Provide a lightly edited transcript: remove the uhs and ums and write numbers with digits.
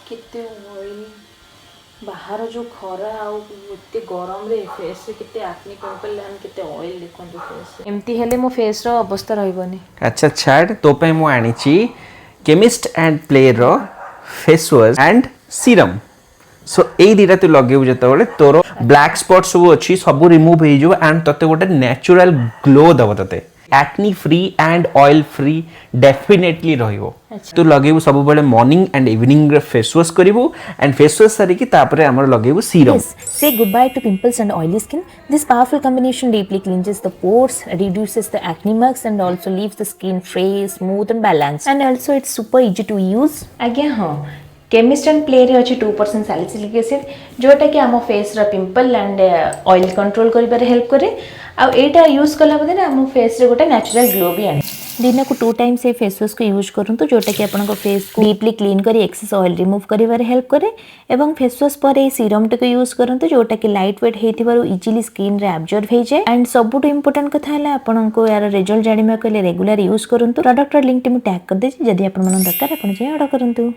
केते ऑयल बाहर जो खरा आते गरम रे फेस रे केते एक्ने पिंपल एंड केते ऑयल देखो फेस एमती हेले मो फेस रो अवस्था रहबनी। अच्छा छाड़ तो पे मु आनीची केमिस्ट एंड प्ले रो face wash and serum. So ए दीटा तू लगेबु जतबेले तोर ब्लैक स्पॉट सब अछि सब रिमूव हे जो एंड तते गोटे नेचुरल ग्लो दब तते acne free and oil free definitely रहिबो। तू लगेबु सब बेले मॉर्निंग एंड इवनिंग रे फेस वॉश करिवु एंड फेस वॉश सारी की तापरे हमर लगेबु serum. Yes, say goodbye to pimples and oily skin. This powerful combination deeply cleanses the pores, reduces the acne marks and also leaves the skin fresh, smooth and balanced. And also it's super easy to use. आज्ञा हाँ chemist and play रे अच्छे 2% salicylic acid जोटा कि आम face रा pimple and oil control करिबारे help करे आ एटा यूज कला बदे आम फेस रे गोटे नेचुरल ग्लो भी आने। दिन को 2 टाइम्स ये फेस वॉश को यूज करंतु जोटा कि आपन को फेस को डीपली क्लीन करी एक्सेस ऑयल रिमूव करिबारे हेल्प करे एवं फेस वॉश पर ए सीरम टे को यूज करंतु जोटा कि लाइट वेट हेतिबारु इजीली स्किन रे एब्जॉर्ब हे जाय एंड सबुटो इंपोर्टेंट कथा हला आपन को यार रिजल्ट जानिबा कले रेगुलर यूज करंतु। प्रोडक्ट लिंक टे मु टैग कर देछि जदि आपन मन दरकार आपन जे ऑर्डर करंतु।